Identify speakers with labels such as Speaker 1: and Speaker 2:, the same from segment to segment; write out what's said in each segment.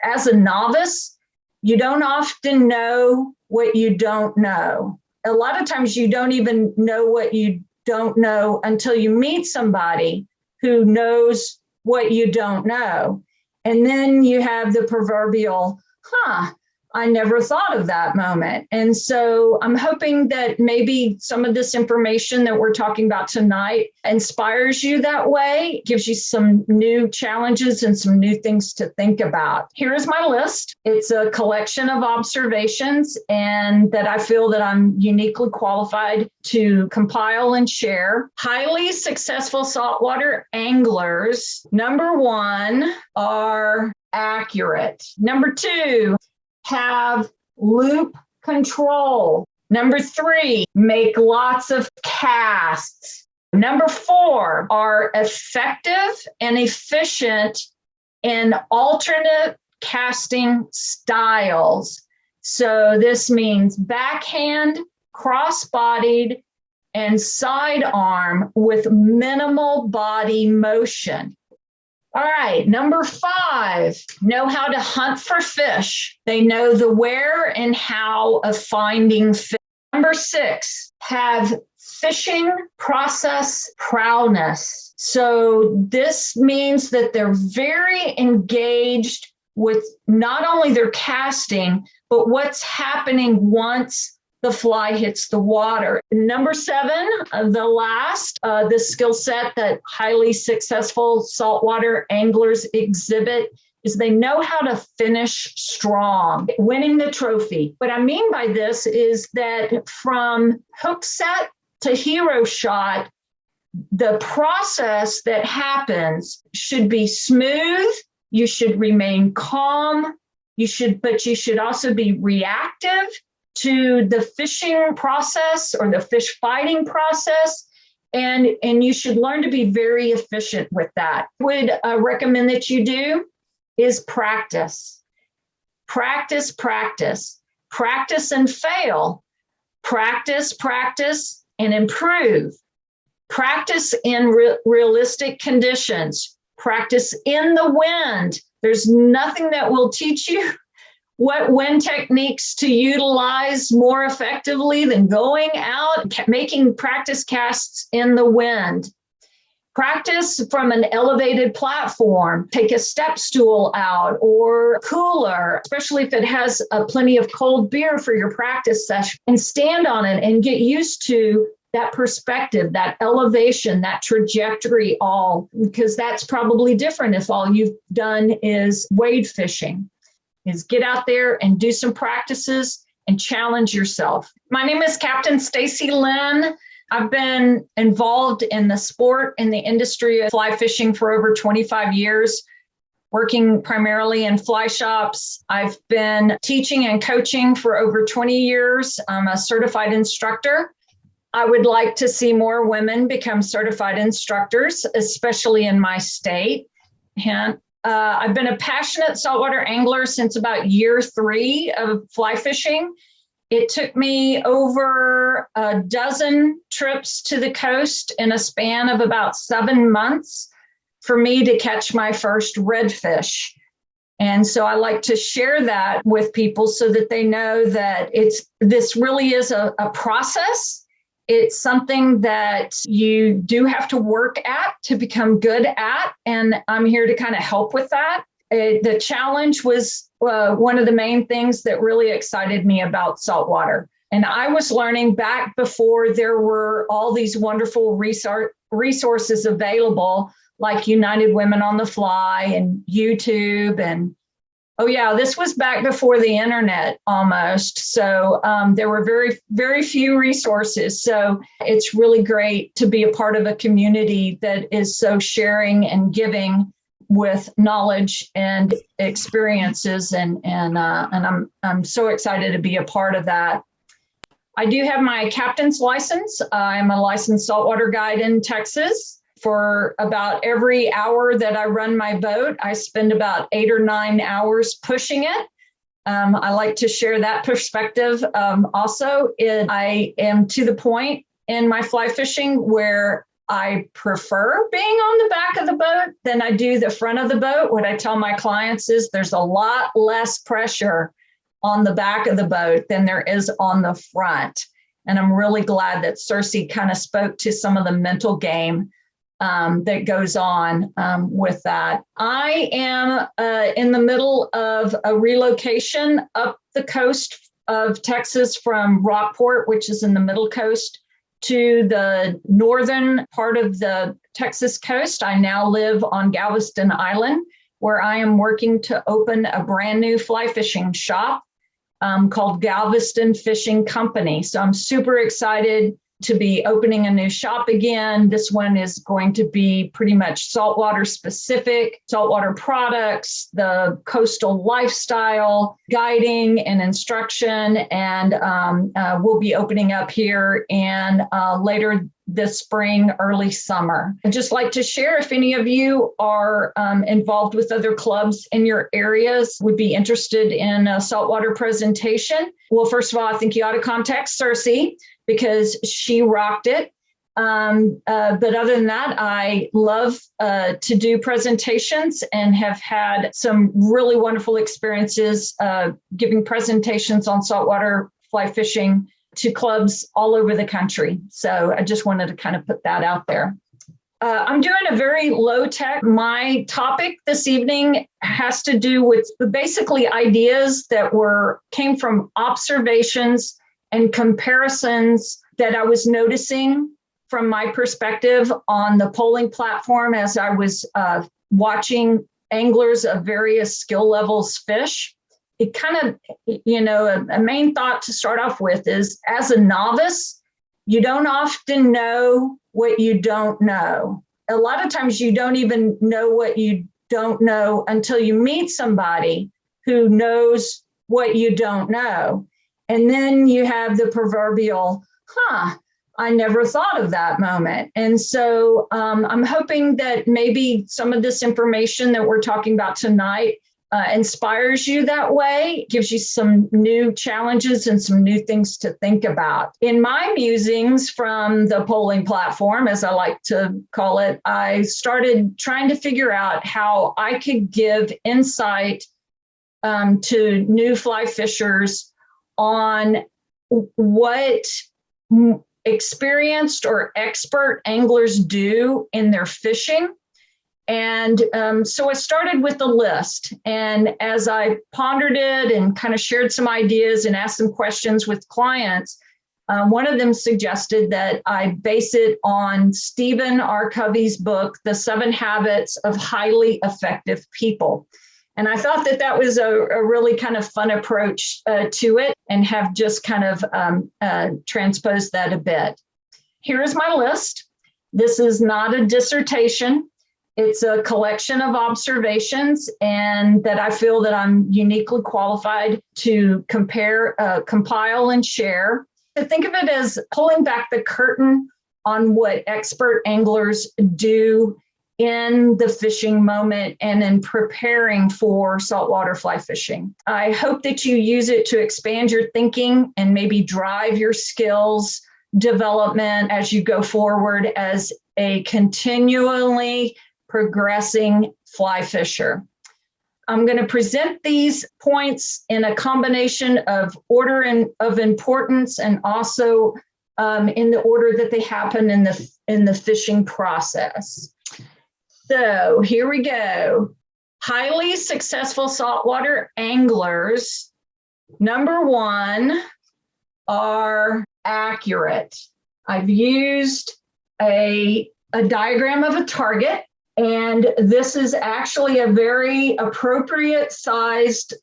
Speaker 1: As a novice, you don't often know what you don't know. A lot of times you don't even know what you don't know until you meet somebody who knows what you don't know. And then you have the proverbial, I never thought of that moment. And so I'm hoping that maybe some of this information that we're talking about tonight inspires you that way, gives you some new challenges and some new things to think about. Here is my list. It's a collection of observations and that I feel that I'm uniquely qualified to compile and share. Highly successful saltwater anglers, number one, are accurate. Number two, have loop control. Number three, make lots of casts. Number four, are effective and efficient in alternate casting styles. So this means backhand, cross-bodied, and sidearm with minimal body motion. All right, number five, know how to hunt for fish. They know the where and how of finding fish. Number six, have fishing process prowess. So this means that they're very engaged with not only their casting, but what's happening once the fly hits the water. Number seven, the skill set that highly successful saltwater anglers exhibit is they know how to finish strong, winning the trophy. What I mean by this is that from hook set to hero shot, the process that happens should be smooth. You should remain calm. But you should also be reactive to the fishing process or the fish fighting process. And you should learn to be very efficient with that. What I would recommend that you do is practice. Practice, practice. Practice and fail. Practice, practice, and improve. Practice in realistic conditions. Practice in the wind. There's nothing that will teach you what wind techniques to utilize more effectively than going out, making practice casts in the wind. Practice from an elevated platform. Take a step stool out or cooler, especially if it has plenty of cold beer for your practice session, and stand on it and get used to that perspective, that elevation, that trajectory, because that's probably different if all you've done is wade fishing. Is get out there and do some practices and challenge yourself. My name is Captain Stacy Lynn. I've been involved in the sport and the industry of fly fishing for over 25 years, working primarily in fly shops. I've been teaching and coaching for over 20 years. I'm a certified instructor. I would like to see more women become certified instructors, especially in my state. And I've been a passionate saltwater angler since about year 3 of fly fishing. It took me over a dozen trips to the coast in a span of about 7 months for me to catch my first redfish. And so I like to share that with people so that they know that this really is a process. It's something that you do have to work at to become good at, and I'm here to kind of help with that. The challenge was one of the main things that really excited me about saltwater. And I was learning back before there were all these wonderful resources available, like United Women on the Fly and YouTube and this was back before the internet almost. So there were very, very few resources. So it's really great to be a part of a community that is so sharing and giving with knowledge and experiences. And I'm so excited to be a part of that. I do have my captain's license. I'm a licensed saltwater guide in Texas. For about every hour that I run my boat, I spend about 8 or 9 hours pushing it. I like to share that perspective. I am to the point in my fly fishing where I prefer being on the back of the boat than I do the front of the boat. What I tell my clients is there's a lot less pressure on the back of the boat than there is on the front. And I'm really glad that Stacy kind of spoke to some of the mental game that goes on with that. I am in the middle of a relocation up the coast of Texas from Rockport, which is in the middle coast, to the northern part of the Texas coast. I now live on Galveston Island, where I am working to open a brand new fly fishing shop called Galveston Fishing Company. So I'm super excited to be opening a new shop again. This one is going to be pretty much saltwater specific, saltwater products, the coastal lifestyle, guiding and instruction. And we'll be opening up here in later this spring, early summer. I'd just like to share if any of you are involved with other clubs in your areas, would be interested in a saltwater presentation. Well, first of all, I think you ought to contact Stacy, because she rocked it. But other than that, I love to do presentations and have had some really wonderful experiences giving presentations on saltwater fly fishing to clubs all over the country. So I just wanted to kind of put that out there. I'm doing a very low tech. My topic this evening has to do with basically ideas that came from observations and comparisons that I was noticing from my perspective on the polling platform as I was watching anglers of various skill levels fish. It kind of, a main thought to start off with is, as a novice, you don't often know what you don't know. A lot of times you don't even know what you don't know until you meet somebody who knows what you don't know. And then you have the proverbial, I never thought of that moment. And so I'm hoping that maybe some of this information that we're talking about tonight inspires you that way, gives you some new challenges and some new things to think about. In my musings from the polling platform, as I like to call it, I started trying to figure out how I could give insight to new fly fishers on what experienced or expert anglers do in their fishing. And so I started with a list. And as I pondered it and kind of shared some ideas and asked some questions with clients, one of them suggested that I base it on Stephen R. Covey's book, The 7 Habits of Highly Effective People. And I thought that that was a really kind of fun approach to it, and have just kind of transposed that a bit. Here is my list. This is not a dissertation. It's a collection of observations, and that I feel that I'm uniquely qualified to compile and share. So think of it as pulling back the curtain on what expert anglers do in the fishing moment and in preparing for saltwater fly fishing. I hope that you use it to expand your thinking and maybe drive your skills development as you go forward as a continually progressing fly fisher. I'm going to present these points in a combination of order and of importance, and also in the order that they happen in the fishing process. So here we go. Highly successful saltwater anglers, number one, are accurate. I've used a diagram of a target, and this is actually a very appropriate sized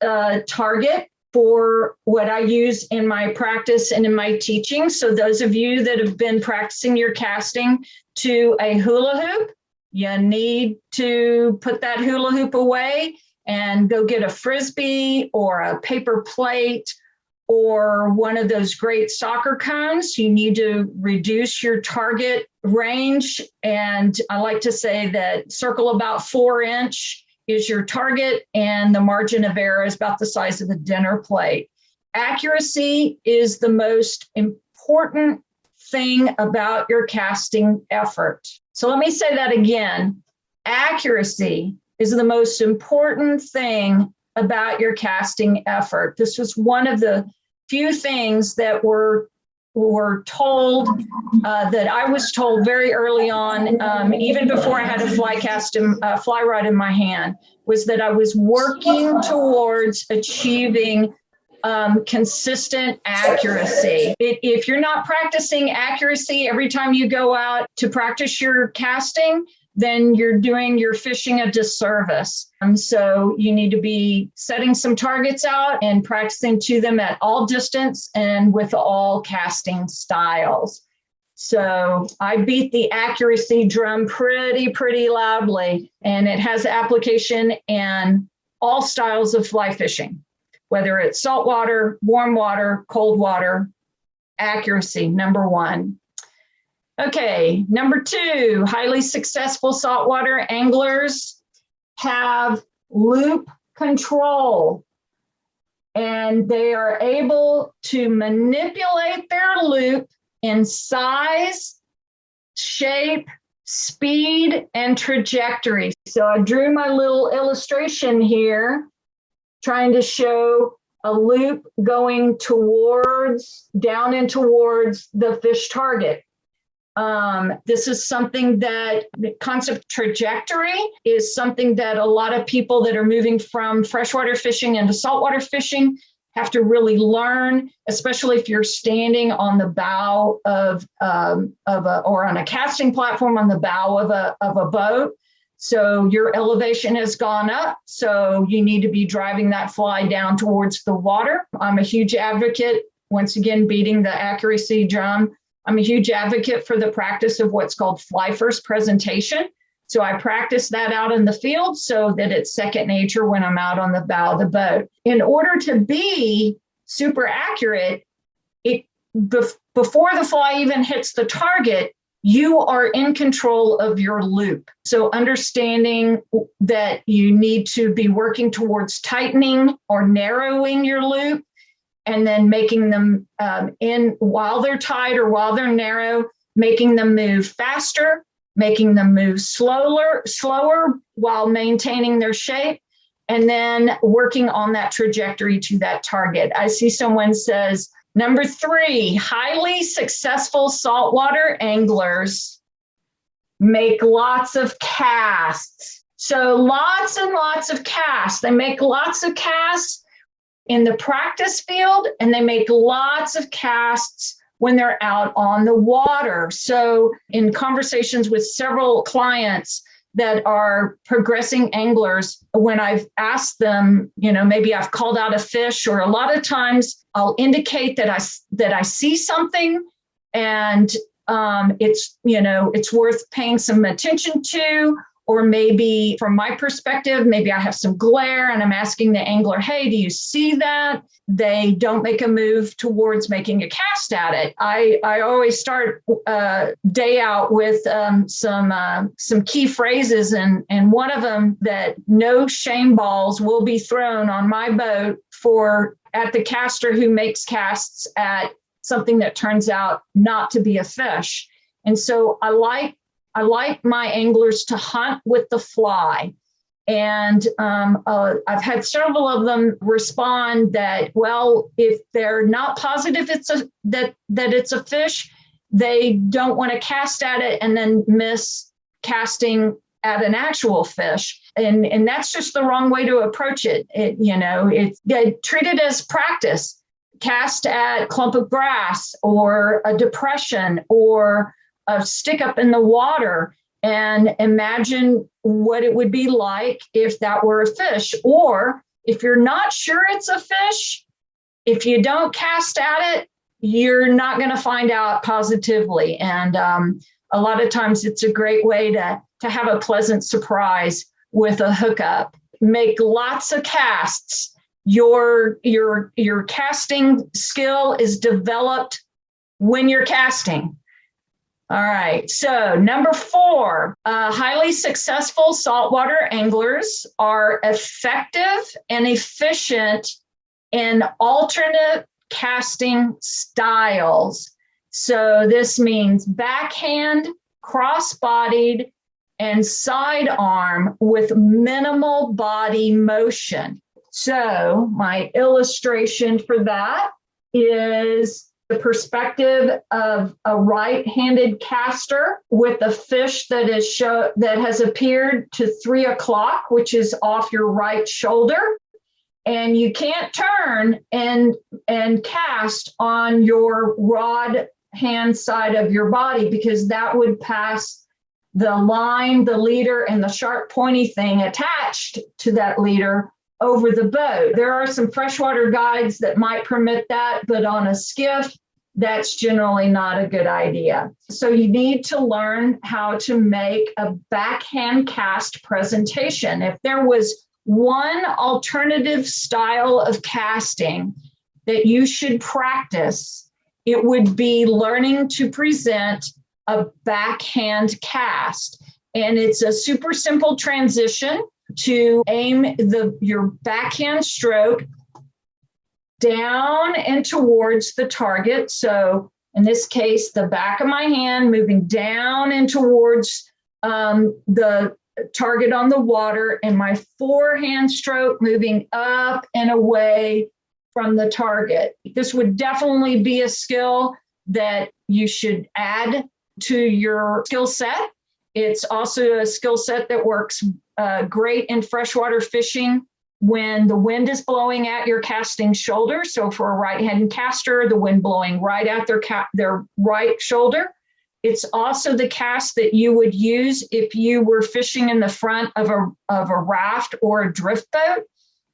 Speaker 1: target for what I use in my practice and in my teaching. So those of you that have been practicing your casting to a hula hoop, you need to put that hula hoop away and go get a Frisbee or a paper plate or one of those great soccer cones. You need to reduce your target range. And I like to say that circle about 4-inch is your target, and the margin of error is about the size of a dinner plate. Accuracy is the most important thing about your casting effort. So let me say that again. Accuracy is the most important thing about your casting effort. This was one of the few things that were told, that I was told very early on, even before I had a fly rod in my hand, was that I was working towards achieving consistent accuracy. If you're not practicing accuracy every time you go out to practice your casting, then you're doing your fishing a disservice. So you need to be setting some targets out and practicing to them at all distance and with all casting styles. So I beat the accuracy drum pretty loudly, and it has application in all styles of fly fishing, whether it's saltwater, warm water, cold water. Accuracy, number one. Okay, number two, highly successful saltwater anglers have loop control, and they are able to manipulate their loop in size, shape, speed, and trajectory. So I drew my little illustration here, trying to show a loop going down and towards the fish target. This is something that the concept trajectory is something that a lot of people that are moving from freshwater fishing into saltwater fishing have to really learn, especially if you're standing on the bow or on a casting platform on the bow of a boat. So your elevation has gone up. So you need to be driving that fly down towards the water. I'm a huge advocate, once again, beating the accuracy drum. I'm a huge advocate for the practice of what's called fly first presentation. So I practice that out in the field so that it's second nature when I'm out on the bow of the boat. In order to be super accurate, before the fly even hits the target, you are in control of your loop. So understanding that you need to be working towards tightening or narrowing your loop, and then making them while they're tight or while they're narrow, making them move faster, making them move slower while maintaining their shape, and then working on that trajectory to that target. I see someone says, number three, highly successful saltwater anglers make lots of casts. So lots and lots of casts. They make lots of casts in the practice field, and they make lots of casts when they're out on the water. So in conversations with several clients that are progressing anglers, when I've asked them, maybe I've called out a fish, or a lot of times I'll indicate that I see something, and it's worth paying some attention to. Or maybe from my perspective, maybe I have some glare and I'm asking the angler, hey, do you see that? They don't make a move towards making a cast at it. I always start day out with some key phrases, and one of them, that no shame balls will be thrown on my boat at the caster who makes casts at something that turns out not to be a fish. And so I like my anglers to hunt with the fly. And I've had several of them respond that, well, if they're not positive that it's a fish, they don't want to cast at it and then miss casting at an actual fish. And that's just the wrong way to approach it. Treat it as practice. Cast at a clump of grass or a depression or a stick up in the water, and imagine what it would be like if that were a fish. Or if you're not sure it's a fish, if you don't cast at it, you're not going to find out positively. And a lot of times it's a great way to have a pleasant surprise with a hookup. Make lots of casts. Your casting skill is developed when you're casting. All right, so number four, highly successful saltwater anglers are effective and efficient in alternate casting styles. So this means backhand, cross-bodied, and sidearm with minimal body motion. So my illustration for that is the perspective of a right-handed caster with a fish that has appeared to 3 o'clock, which is off your right shoulder. And you can't turn and cast on your rod hand side of your body, because that would pass the line, the leader, and the sharp pointy thing attached to that leader over the boat. There are some freshwater guides that might permit that, but on a skiff, that's generally not a good idea. So you need to learn how to make a backhand cast presentation. If there was one alternative style of casting that you should practice, it would be learning to present a backhand cast. And it's a super simple transition to aim your backhand stroke down and towards the target. So in this case, the back of my hand moving down and towards the target on the water, and my forehand stroke moving up and away from the target. This would definitely be a skill that you should add to your skill set. It's also a skill set that works great in freshwater fishing when the wind is blowing at your casting shoulder. So for a right-handed caster, the wind blowing right at their right shoulder. It's also the cast that you would use if you were fishing in the front of a raft or a drift boat,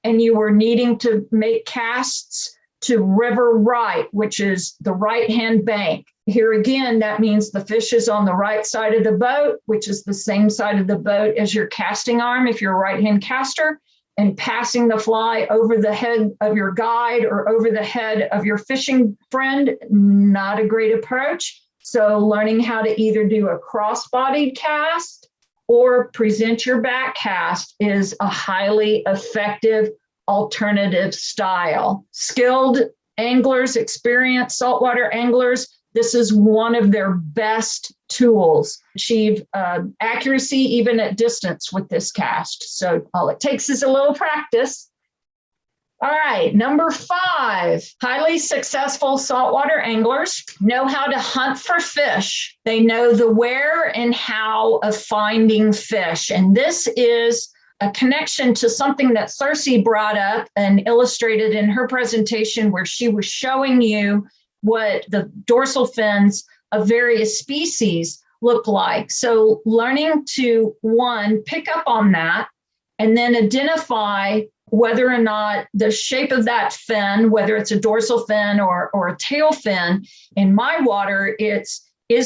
Speaker 1: and you were needing to make casts to river right, which is the right-hand bank. Here again, that means the fish is on the right side of the boat, which is the same side of the boat as your casting arm if you're a right-hand caster, and passing the fly over the head of your guide or over the head of your fishing friend, not a great approach. So learning how to either do a cross-bodied cast or present your back cast is a highly effective alternative style. Skilled anglers, experienced saltwater anglers, this is one of their best tools. Achieve accuracy even at distance with this cast. So all it takes is a little practice. All right, number 5, highly successful saltwater anglers know how to hunt for fish. They know the where and how of finding fish. And this is a connection to something that Stacy brought up and illustrated in her presentation, where she was showing you what the dorsal fins of various species look like. So learning to, one, pick up on that, and then identify whether or not the shape of that fin, whether it's a dorsal fin or a tail fin. In my water, is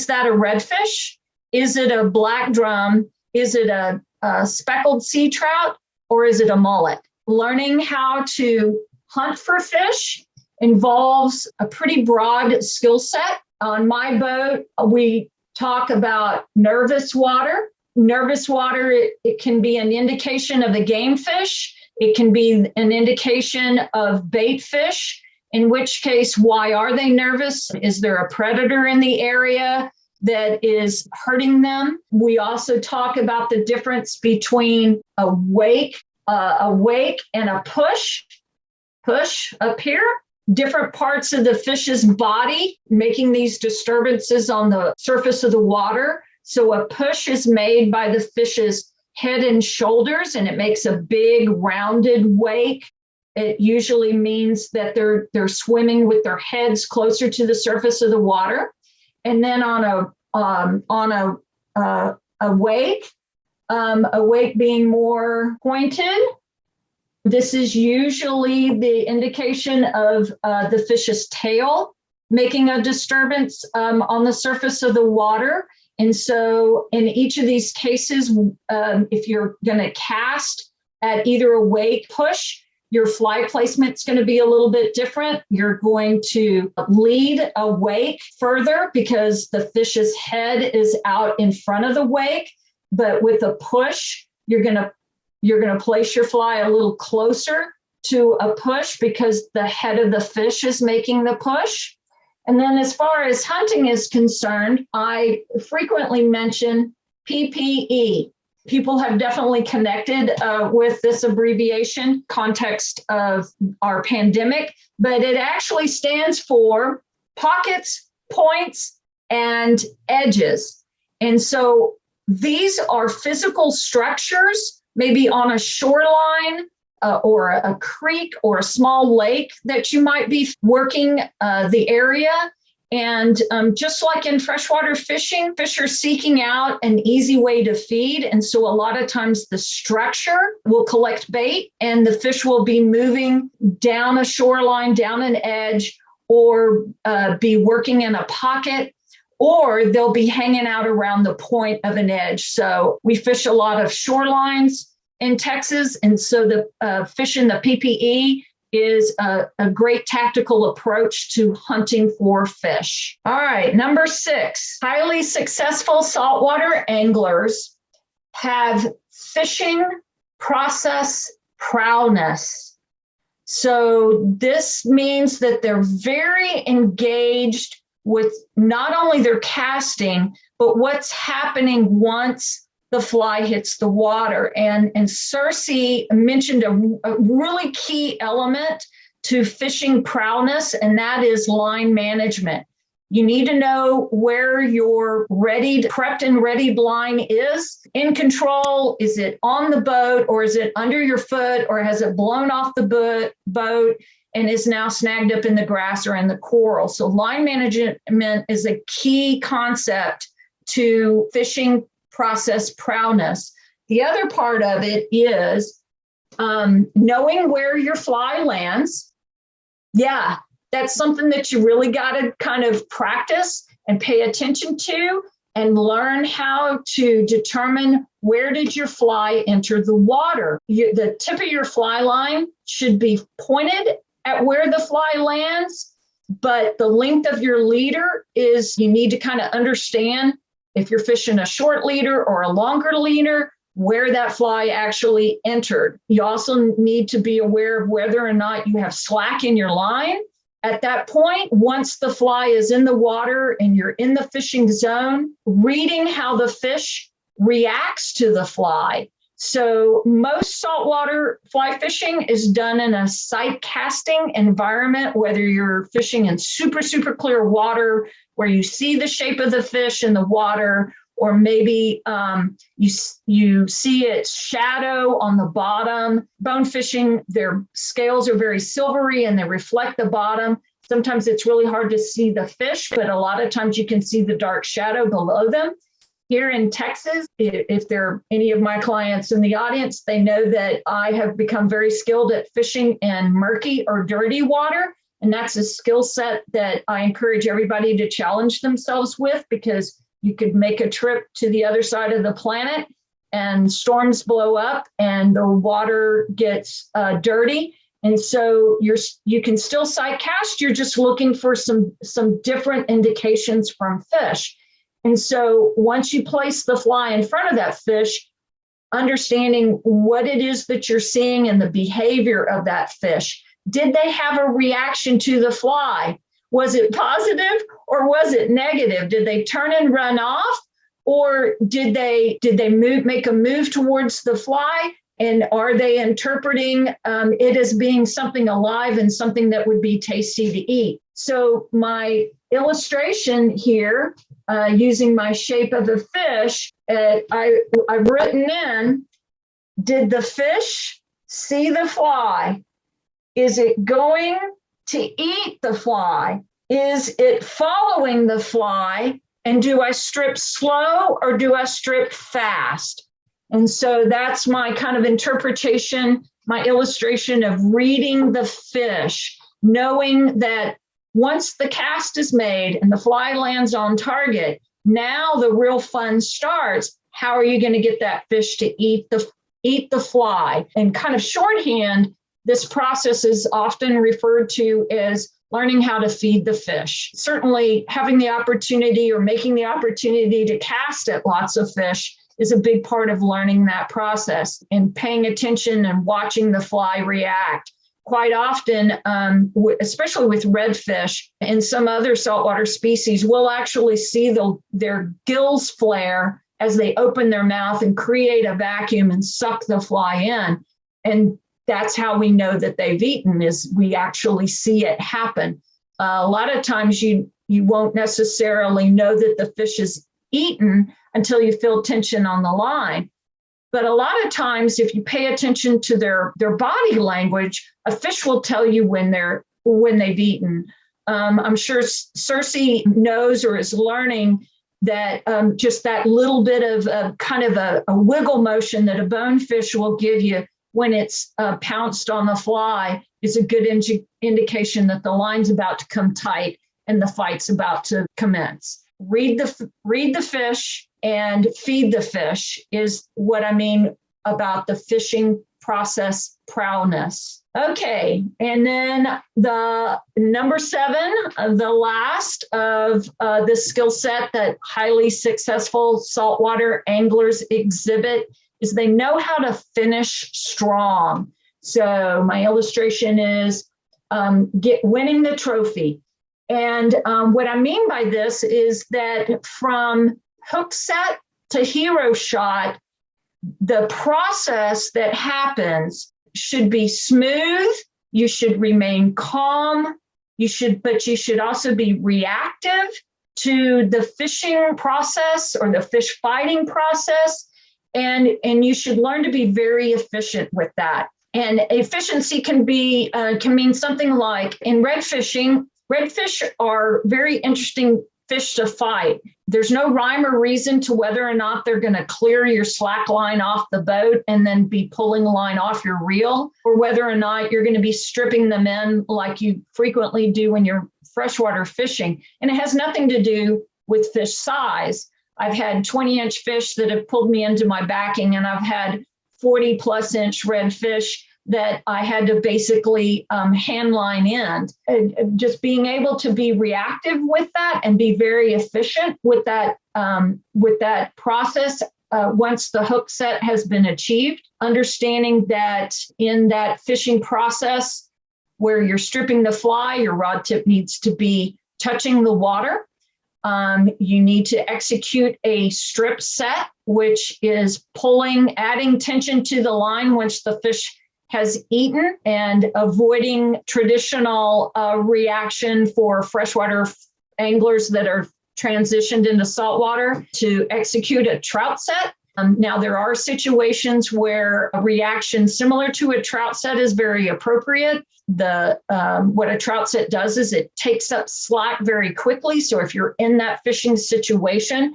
Speaker 1: that a redfish? Is it a black drum? Is it a speckled sea trout? Or is it a mullet? Learning how to hunt for fish involves a pretty broad skill set. On my boat, we talk about nervous water. Nervous water, it can be an indication of a game fish. It can be an indication of bait fish, in which case, why are they nervous? Is there a predator in the area that is hurting them? We also talk about the difference between a wake and a push up here. Different parts of the fish's body making these disturbances on the surface of the water. So a push is made by the fish's head and shoulders, and it makes a big rounded wake. It usually means that they're swimming with their heads closer to the surface of the water. And then on a wake being more pointed, this is usually the indication of the fish's tail making a disturbance on the surface of the water. And so in each of these cases, if you're going to cast at either a wake push, your fly placement's going to be a little bit different. You're going to lead a wake further because the fish's head is out in front of the wake. But with a push, you're going to place your fly a little closer to a push because the head of the fish is making the push. And then as far as hunting is concerned, I frequently mention PPE. People have definitely connected with this abbreviation, context of our pandemic, but it actually stands for pockets, points, and edges. And so these are physical structures, maybe on a shoreline or a creek or a small lake that you might be working the area. And just like in freshwater fishing, fish are seeking out an easy way to feed. And so a lot of times the structure will collect bait and the fish will be moving down a shoreline, down an edge, or be working in a pocket, or they'll be hanging out around the point of an edge. So we fish a lot of shorelines in Texas. And so the fish in the PPE is a great tactical approach to hunting for fish. All right, number 6, highly successful saltwater anglers have fishing process prowess. So this means that they're very engaged with not only their casting, but what's happening once the fly hits the water. And Cersei mentioned a really key element to fishing prowess, and that is line management. You need to know where your prepped and readied line is in control. Is it on the boat, or is it under your foot, or has it blown off the boat and is now snagged up in the grass or in the coral? So line management is a key concept to fishing process prowess. The other part of it is knowing where your fly lands. Yeah, that's something that you really got to kind of practice and pay attention to and learn how to determine where did your fly enter the water. The tip of your fly line should be pointed at where the fly lands, but the length of your leader is, you need to kind of understand if you're fishing a short leader or a longer leader, where that fly actually entered. You also need to be aware of whether or not you have slack in your line. At that point, once the fly is in the water and you're in the fishing zone, reading how the fish reacts to the fly. So most saltwater fly fishing is done in a sight casting environment, whether you're fishing in super, super clear water where you see the shape of the fish in the water, or maybe you see its shadow on the bottom. Bone fishing, their scales are very silvery and they reflect the bottom. Sometimes it's really hard to see the fish, but a lot of times you can see the dark shadow below them. Here in Texas, if there are any of my clients in the audience, they know that I have become very skilled at fishing in murky or dirty water. And that's a skill set that I encourage everybody to challenge themselves with, because you could make a trip to the other side of the planet and storms blow up and the water gets dirty. And so you can still sight cast. You're just looking for some different indications from fish. And so once you place the fly in front of that fish, understanding what it is that you're seeing and the behavior of that fish. Did they have a reaction to the fly? Was it positive or was it negative? Did they turn and run off, or did they make a move towards the fly? And are they interpreting it as being something alive and something that would be tasty to eat? So my illustration here, using my shape of the fish, I've written in, did the fish see the fly? Is it going to eat the fly? Is it following the fly? And do I strip slow or do I strip fast? And so that's my kind of interpretation, my illustration of reading the fish, knowing that once the cast is made and the fly lands on target, now the real fun starts. How are you going to get that fish to eat the fly? And kind of shorthand, this process is often referred to as learning how to feed the fish. Certainly having the opportunity or making the opportunity to cast at lots of fish is a big part of learning that process, and paying attention and watching the fly react. quite often, especially with redfish and some other saltwater species, we'll actually see their gills flare as they open their mouth and create a vacuum and suck the fly in. And that's how we know that they've eaten, is we actually see it happen. A lot of times you won't necessarily know that the fish is eaten until you feel tension on the line. But a lot of times, if you pay attention to their body language, a fish will tell you when they've eaten. I'm sure Cersei knows or is learning that just that little bit of kind of a wiggle motion that a bonefish will give you when it's pounced on the fly is a good indication that the line's about to come tight and the fight's about to commence. Read the fish and feed the fish is what I mean about the fishing process prowess. Okay, and then the number 7, the last of the skill set that highly successful saltwater anglers exhibit is they know how to finish strong. So my illustration is winning the trophy. And what I mean by this is that from hook set to hero shot, the process that happens should be smooth. You should remain calm. But you should also be reactive to the fishing process or the fish fighting process. And you should learn to be very efficient with that. And efficiency can mean something like in red fishing, redfish are very interesting fish to fight. There's no rhyme or reason to whether or not they're going to clear your slack line off the boat and then be pulling line off your reel, or whether or not you're going to be stripping them in like you frequently do when you're freshwater fishing. And it has nothing to do with fish size. I've had 20-inch fish that have pulled me into my backing, and I've had 40-plus inch redfish that I had to basically hand line in. Just being able to be reactive with that and be very efficient with that process once the hook set has been achieved. Understanding that in that fishing process where you're stripping the fly, your rod tip needs to be touching the water. You need to execute a strip set, which is adding tension to the line once the fish has eaten, and avoiding traditional reaction for freshwater anglers that are transitioned into saltwater to execute a trout set. Now, there are situations where a reaction similar to a trout set is very appropriate. What a trout set does is it takes up slack very quickly. So if you're in that fishing situation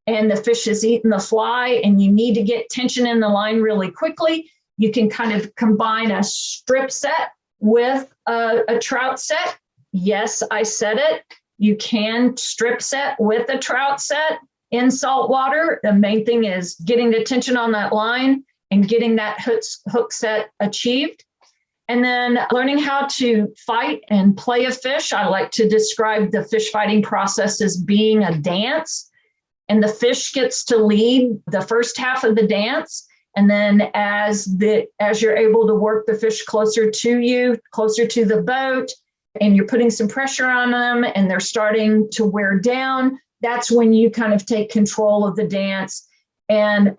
Speaker 1: and the fish has eaten the fly and you need to get tension in the line really quickly, you can kind of combine a strip set with a trout set. Yes, I said it. You can strip set with a trout set in saltwater. The main thing is getting the tension on that line and getting that hook set achieved. And then learning how to fight and play a fish. I like to describe the fish fighting process as being a dance. And the fish gets to lead the first half of the dance. And then as you're able to work the fish closer to you, closer to the boat, and you're putting some pressure on them and they're starting to wear down, that's when you kind of take control of the dance and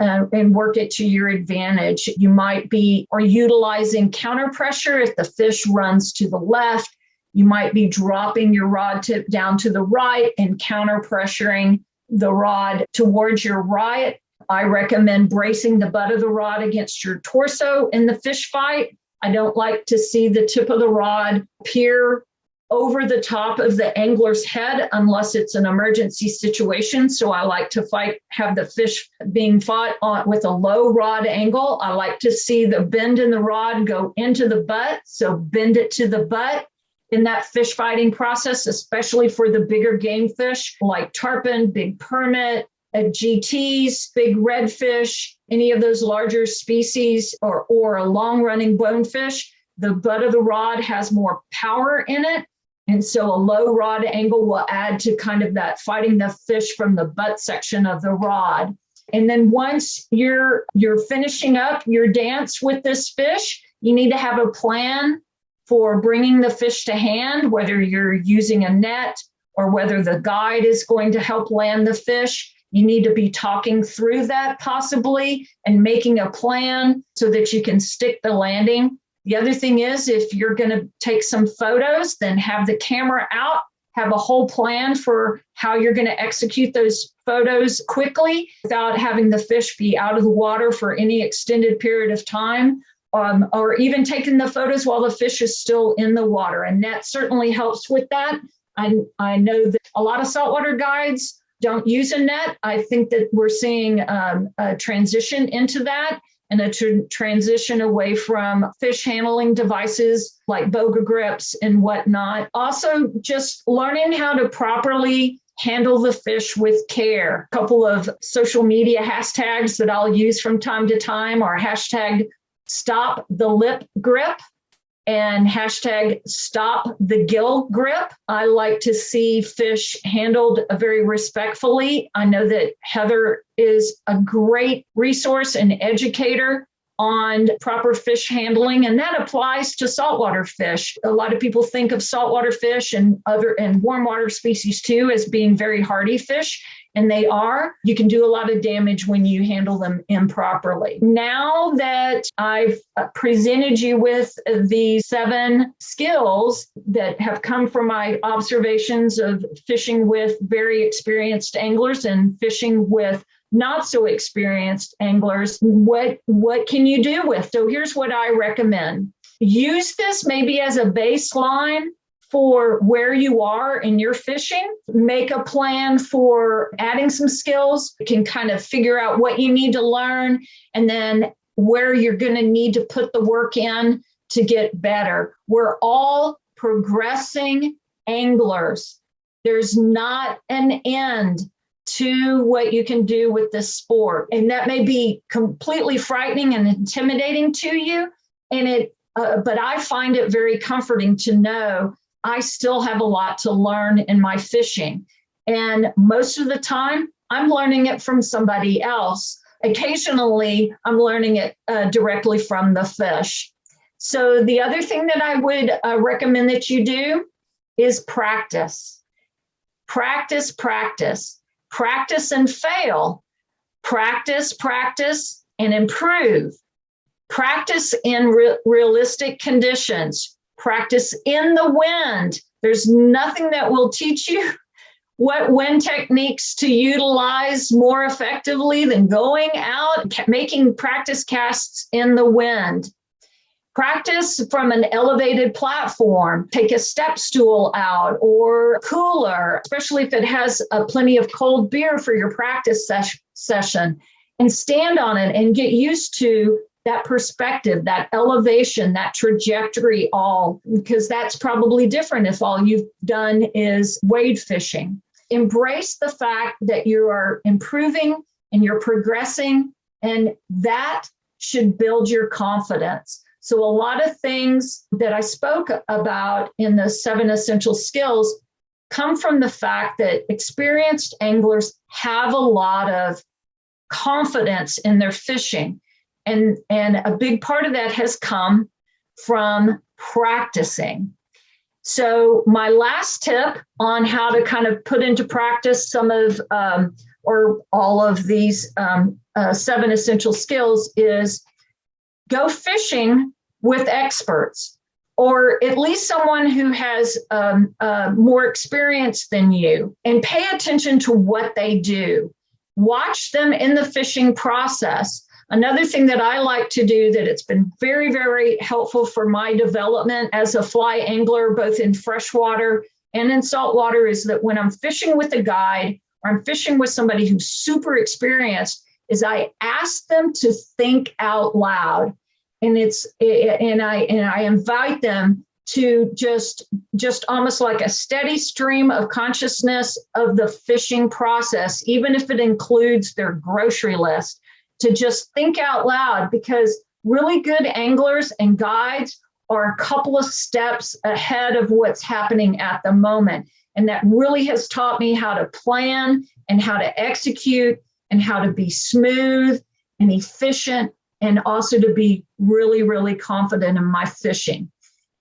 Speaker 1: work it to your advantage. You might be utilizing counter pressure if the fish runs to the left. You might be dropping your rod tip down to the right and counter pressuring the rod towards your right. I recommend bracing the butt of the rod against your torso in the fish fight. I don't like to see the tip of the rod peer over the top of the angler's head unless it's an emergency situation. So I like to have the fish being fought with a low rod angle. I like to see the bend in the rod go into the butt. So bend it to the butt in that fish fighting process, especially for the bigger game fish like tarpon, big permit, GTs, big redfish, any of those larger species, or a long-running bonefish. The butt of the rod has more power in it. And so a low rod angle will add to kind of that fighting the fish from the butt section of the rod. And then once you're finishing up your dance with this fish, you need to have a plan for bringing the fish to hand, whether you're using a net or whether the guide is going to help land the fish. You need to be talking through that possibly and making a plan so that you can stick the landing. The other thing is, if you're going to take some photos, then have the camera out, have a whole plan for how you're going to execute those photos quickly without having the fish be out of the water for any extended period of time, or even taking the photos while the fish is still in the water. And that certainly helps with that. I know that a lot of saltwater guides don't use a net. I think that we're seeing a transition into that, and a transition away from fish handling devices like boga grips and whatnot. Also, just learning how to properly handle the fish with care. A couple of social media hashtags that I'll use from time to time are hashtag stop the lip grip and hashtag stop the gill grip. I like to see fish handled very respectfully. I know that Heather is a great resource and educator on proper fish handling, and that applies to saltwater fish. A lot of people think of saltwater fish and warm water species too as being very hardy fish, and they are. You can do a lot of damage when you handle them improperly. Now that I've presented you with the 7 skills that have come from my observations of fishing with very experienced anglers and fishing with not so experienced anglers, what can you do with? So here's what I recommend. Use this maybe as a baseline for where you are in your fishing. Make a plan for adding some skills. You can kind of figure out what you need to learn and then where you're going to need to put the work in to get better. We're all progressing anglers. There's not an end to what you can do with this sport. And that may be completely frightening and intimidating to you. But I find it very comforting to know I still have a lot to learn in my fishing. And most of the time, I'm learning it from somebody else. Occasionally, I'm learning it directly from the fish. So the other thing that I would recommend that you do is practice. Practice, practice. Practice and fail. Practice, practice, and improve. Practice in realistic conditions. Practice in the wind. There's nothing that will teach you what wind techniques to utilize more effectively than going out, making practice casts in the wind. Practice from an elevated platform. Take a step stool out or cooler, especially if it has plenty of cold beer for your practice session, and stand on it and get used to that perspective, that elevation, that trajectory, because that's probably different if all you've done is wade fishing. Embrace the fact that you are improving and you're progressing, and that should build your confidence. So a lot of things that I spoke about in the 7 essential skills come from the fact that experienced anglers have a lot of confidence in their fishing. And a big part of that has come from practicing. So my last tip on how to kind of put into practice some of or all of these 7 essential skills is go fishing with experts, or at least someone who has more experience than you, and pay attention to what they do. Watch them in the fishing process. Another thing that I like to do that it's been very, very helpful for my development as a fly angler, both in freshwater and in saltwater, is that when I'm fishing with a guide or I'm fishing with somebody who's super experienced, is I ask them to think out loud. And I invite them to just almost like a steady stream of consciousness of the fishing process, even if it includes their grocery list, to just think out loud, because really good anglers and guides are a couple of steps ahead of what's happening at the moment. And that really has taught me how to plan and how to execute and how to be smooth and efficient, and also to be really, really confident in my fishing.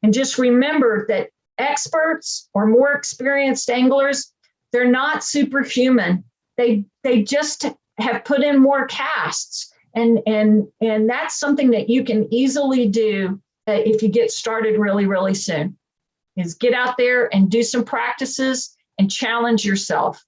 Speaker 1: And just remember that experts or more experienced anglers, they're not superhuman. They just have put in more casts. And that's something that you can easily do if you get started really, really soon, is get out there and do some practices and challenge yourself.